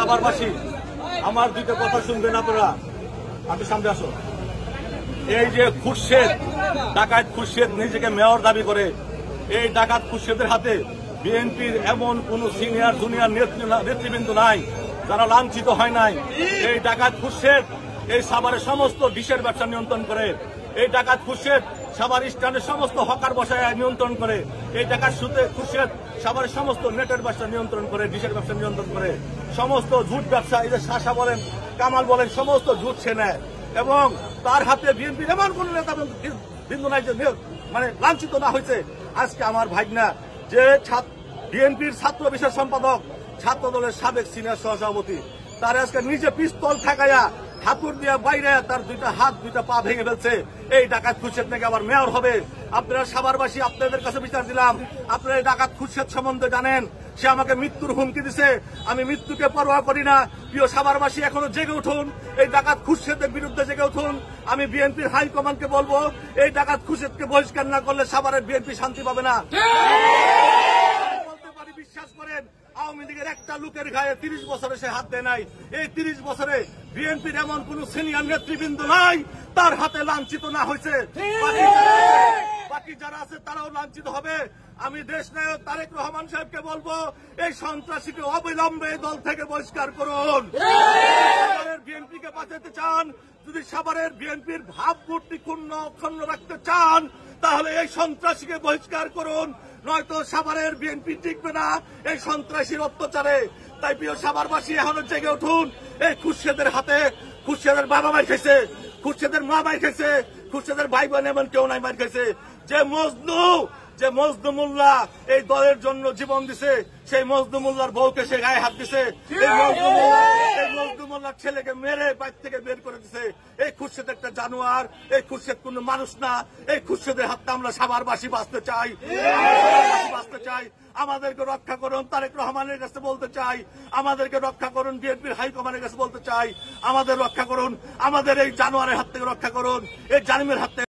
সাভারবাসী, আমার দুটো কথা শুনবেন আপনারা। আপনি সামনে আসো। এই যে খুরশেদ, ডাকাত খুরশেদ নিজেকে মেয়র দাবি করে, এই ডাকাত খুরশেদের হাতে বিএনপির এমন কোন সিনিয়র জুনিয়র নেতৃবৃন্দ নাই যারা লাঞ্ছিত হয় নাই। এই ডাকাত খুরশেদ এই সাভারের সমস্ত ডিশের ব্যবসা নিয়ন্ত্রণ করে। এই ডাকাত খুরশেদ সাভার স্ট্যান্ডের সমস্ত হকার বসায় নিয়ন্ত্রণ করে। এই ডাকাত খুরশেদ সাভারের সমস্ত নেটের ব্যবসা নিয়ন্ত্রণ করে, ডিশের ব্যবসা নিয়ন্ত্রণ করে। সমস্ত ঝুট ব্যবসা, এই যে শাসা বলেন, কামাল বলেন, সমস্ত ঝুট সে নেয়। এবং তার হাতে বিএনপির এমন কোন নেতা বিন্দু নাই যে মানে লাঞ্ছিত না হয়েছে। আজকে আমার ভাগনা যে বিএনপির ছাত্র বিষয় সম্পাদক, ছাত্র দলের সাবেক সিনিয়র সহসভাপতি, তার আজকে নিজে পিস্তল ঠেকাইয়া হাতুর দিয়া বাইরে তার দুইটা হাত দুইটা পা ভেঙে ফেলছে। এই ডাকাত খুরশেদ নাকি আবার মেয়র হবে। আপনারা সাভারবাসী, আপনাদের কাছে বিচার দিলাম। আপনারা এই ডাকাত খুরশেদ সম্বন্ধে জানেন, সে আমাকে মৃত্যুর হুমকি দিছে। আমি মৃত্যুকে পরোয়া করি না। প্রিয় সাভারবাসী, এখনো জেগে উঠুন, এই ডাকাত খুরশেদের বিরুদ্ধে জেগে উঠুন। আমি বিএনপির হাইকমান্ডকে বলবো, এই ডাকাত খুরশেদকে বহিষ্কার না করলে সাভারের বিএনপি শান্তি পাবে না। বলতে পারি, বিশ্বাস করেন, আওয়ামী লীগের একটা লোকের গায়ে 30 বছরে সে হাত দেয় নাই। এই 30 বছরে বিএনপির এমন কোন সিনিয়র নেতৃবৃন্দ নাই তার হাতে লাঞ্ছিত না হয়েছে। বাকি যারা আছে তারাও লাঞ্ছিত হবে। আমি দেশনায়ক তারেক রহমান সাহেবকে বলবো, এই সন্ত্রাসীকে অবিলম্বে দল থেকে বহিষ্কার করুন। সাভারের বিএনপিকে বাঁচাতে চান, যদি সাভারের বিএনপির ভাবমূর্তি অক্ষুণ্ণ রাখতে চান, তাহলে এই সন্ত্রাসীকে বহিষ্কার করুন, নয়তো সাভারের বিএনপি টিকবে না এই সন্ত্রাসীর অত্যাচারে। তাই প্রিয় সাভারবাসী, এখনো জেগে উঠুন। এই খুরশেদের হাতে, খুরশেদের বাবা মার খেয়েছে, খুরশেদের মা মার খেয়েছে, খুরশেদের ভাই বোন এমন কেউ নাই মার খেয়েছে। যে মজনু মোল্লা এই দলের জন্য জীবন দিছে, সেই মজনু মোল্লার বউকে সে গায়ে হাত দিছে। এই মজনু মোল্লার ছেলেকে মেরে বাইর থেকে বের করে দিছে। এই খুরশেদ একটা জানোয়ার, এই খুরশেদ কোন মানুষ না। এই খুরশেদের হাতে আমরা সাভারবাসী বাঁচতে চাই, বাঁচতে চাই। আমাদেরকে রক্ষা করুন, তারেক রহমানের কাছে বলতে চাই। আমাদেরকে রক্ষা করুন, বিএনপির হাইকমান্ডের কাছে বলতে চাই। আমাদের রক্ষা করুন, আমাদের এই জানোয়ারের হাত থেকে রক্ষা করুন, এই জালিমের হাত থেকে।